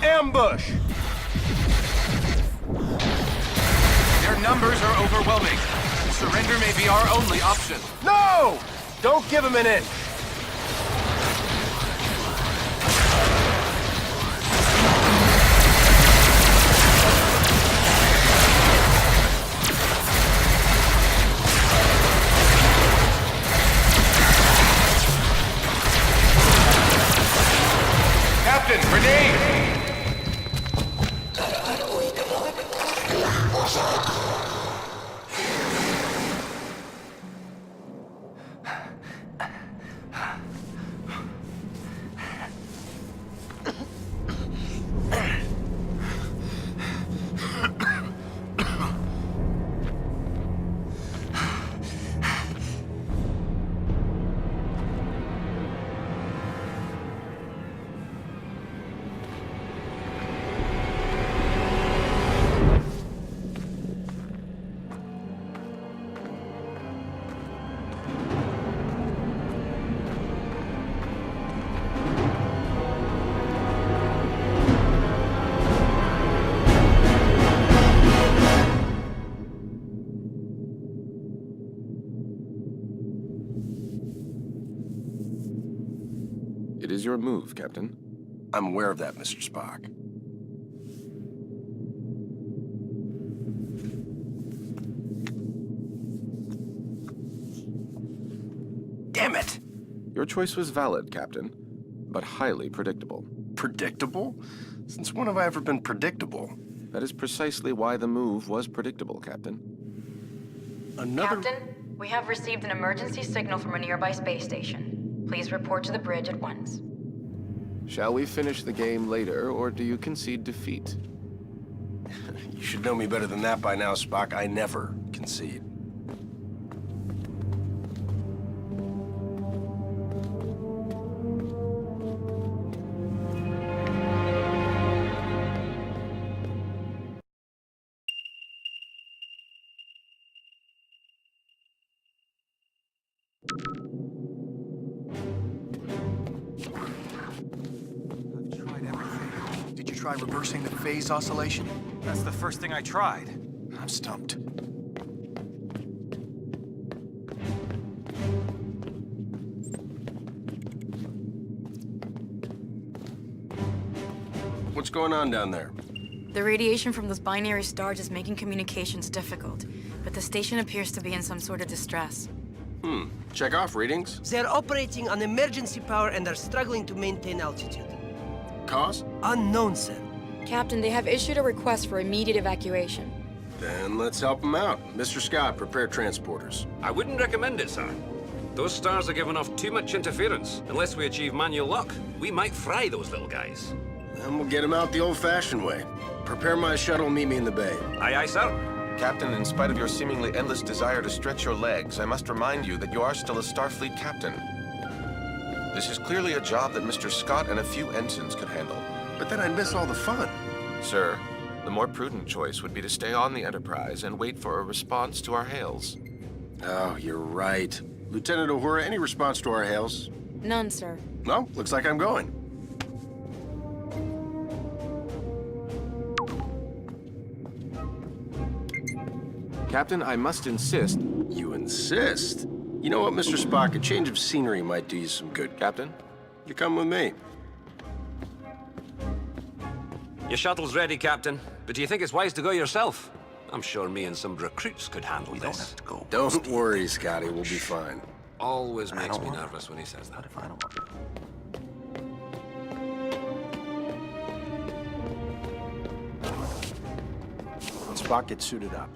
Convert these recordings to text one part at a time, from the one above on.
Ambush! Their numbers are overwhelming. Surrender may be our only option. No! Don't give him an inch! Captain, grenade! It is your move, Captain. I'm aware of that, Mr. Spock. Damn it! Your choice was valid, Captain, but highly predictable. Predictable? Since when have I ever been predictable? That is precisely why the move was predictable, Captain. Captain, we have received an emergency signal from a nearby space station. Please report to the bridge at once. Shall we finish the game later, or do you concede defeat? You should know me better than that by now, Spock. I never concede. Try reversing the phase oscillation? That's the first thing I tried. I'm stumped. What's going on down there? The radiation from those binary stars is making communications difficult, but the station appears to be in some sort of distress. Check off readings. They're operating on emergency power and are struggling to maintain altitude. Cause? Unknown, sir. Captain, they have issued a request for immediate evacuation. Then let's help them out. Mr. Scott, prepare transporters. I wouldn't recommend it, sir. Those stars are giving off too much interference. Unless we achieve manual lock, we might fry those little guys. Then we'll get them out the old-fashioned way. Prepare my shuttle and meet me in the bay. Aye, aye, sir. Captain, in spite of your seemingly endless desire to stretch your legs, I must remind you that you are still a Starfleet captain. This is clearly a job that Mr. Scott and a few ensigns could handle. But then I'd miss all the fun. Sir, the more prudent choice would be to stay on the Enterprise and wait for a response to our hails. Oh, you're right. Lieutenant Uhura, any response to our hails? None, sir. No, looks like I'm going. Captain, I must insist. You insist? You know what, Mr. Spock? A change of scenery might do you some good. Captain? You come with me. Your shuttle's ready, Captain. But do you think it's wise to go yourself? I'm sure me and some recruits could handle this. Don't have to go. Don't worry, Scotty. We'll be fine. Always makes me nervous when he says that. What if I don't want to? Spock, get suited up.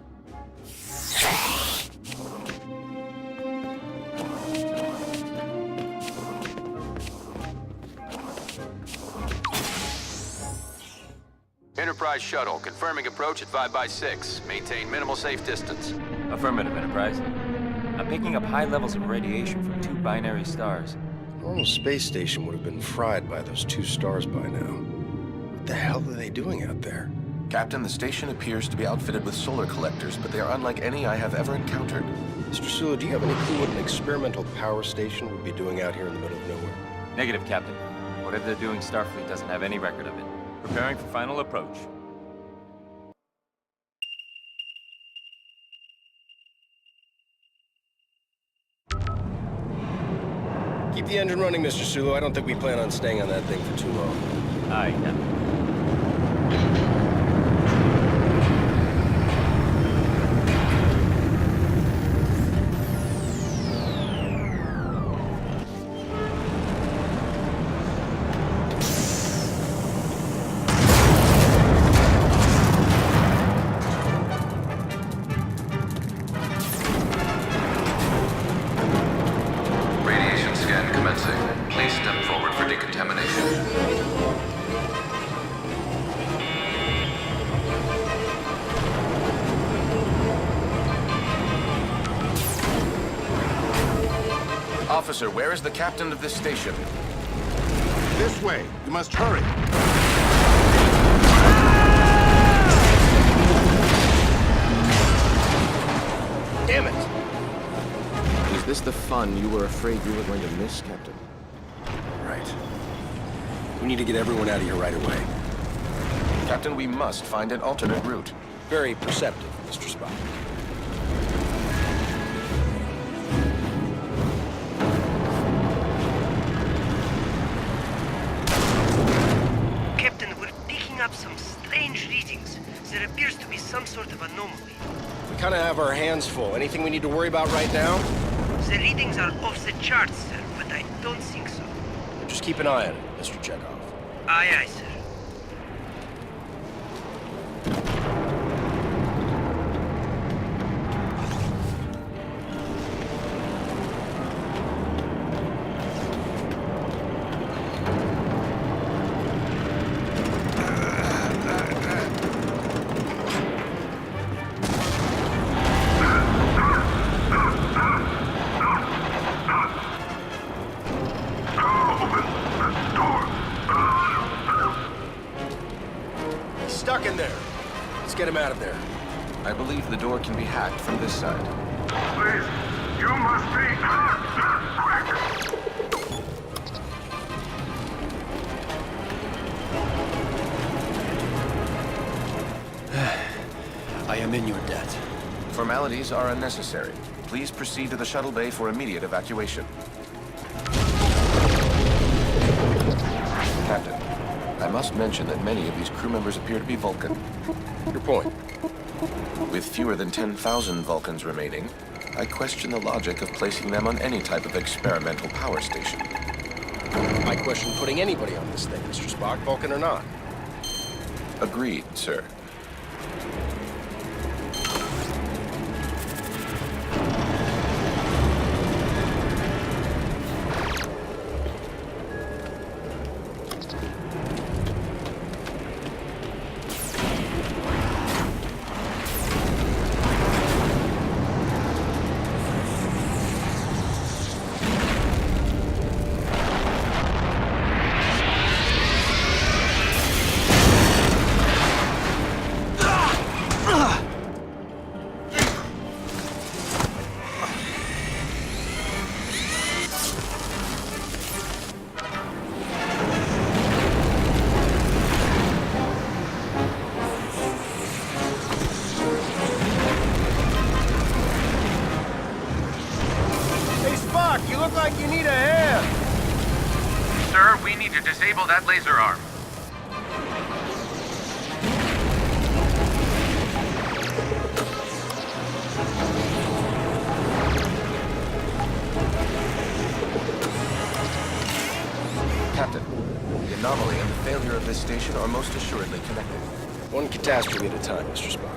Enterprise shuttle, confirming approach at 5x6. Maintain minimal safe distance. Affirmative, Enterprise. I'm picking up high levels of radiation from 2 binary stars. The whole space station would have been fried by those 2 stars by now. What the hell are they doing out there? Captain, the station appears to be outfitted with solar collectors, but they are unlike any I have ever encountered. Mr. Sulu, do you have any clue what an experimental power station would be doing out here in the middle of nowhere? Negative, Captain. Whatever they're doing, Starfleet doesn't have any record of it. Preparing for final approach. Keep the engine running, Mr. Sulu. I don't think we plan on staying on that thing for too long. Aye, Captain. Radiation scan commencing. Please step forward for decontamination. Officer, where is the captain of this station? This way. You must hurry. Damn it! Is this the fun you were afraid you were going to miss, Captain? Right. We need to get everyone out of here right away. Captain, we must find an alternate route. Very perceptive, Mr. Spock. Captain, we're picking up some strange readings. There appears to be some sort of anomaly. We kind of have our hands full. Anything we need to worry about right now? The readings are off the charts, sir, but I don't think so. Just keep an eye on it, Mr. Chekhov. Aye, aye, sir. He's stuck in there. Let's get him out of there. I believe the door can be hacked from this side. Please, you must be quick. I am in your debt. Formalities are unnecessary. Please proceed to the shuttle bay for immediate evacuation. Captain, I must mention that many of these crew members appear to be Vulcan. Your point. With fewer than 10,000 Vulcans remaining, I question the logic of placing them on any type of experimental power station. I question putting anybody on this thing, Mr. Spock, Vulcan or not. Agreed, sir. You look like you need a hand. Sir, we need to disable that laser arm. Captain, the anomaly and the failure of this station are most assuredly connected. One catastrophe at a time, Mr. Spock.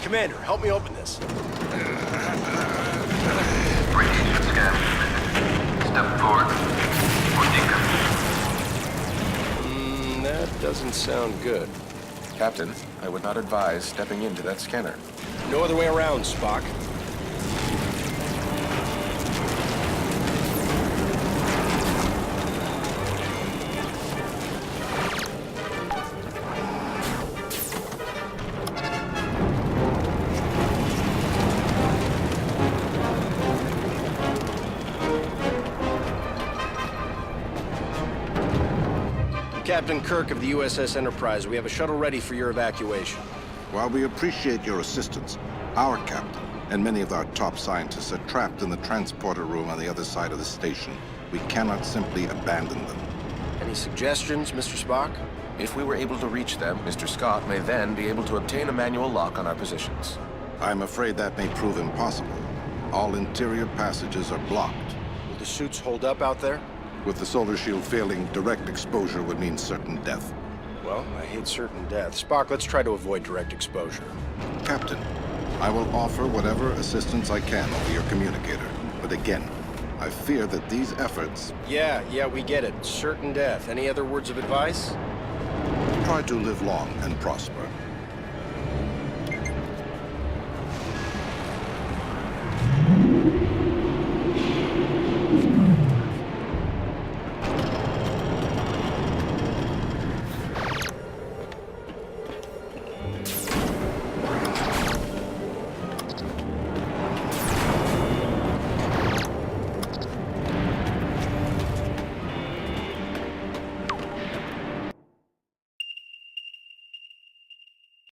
Commander, help me open this. Radiation scan. Step forward for decon. That doesn't sound good. Captain, I would not advise stepping into that scanner. No other way around, Spock. Captain Kirk of the USS Enterprise, we have a shuttle ready for your evacuation. While we appreciate your assistance, our captain and many of our top scientists are trapped in the transporter room on the other side of the station. We cannot simply abandon them. Any suggestions, Mr. Spock? If we were able to reach them, Mr. Scott may then be able to obtain a manual lock on our positions. I'm afraid that may prove impossible. All interior passages are blocked. Will the suits hold up out there? With the solar shield failing, direct exposure would mean certain death. Well, I hate certain death. Spock, let's try to avoid direct exposure. Captain, I will offer whatever assistance I can over your communicator. But again, I fear that these efforts... Yeah, we get it. Certain death. Any other words of advice? Try to live long and prosper.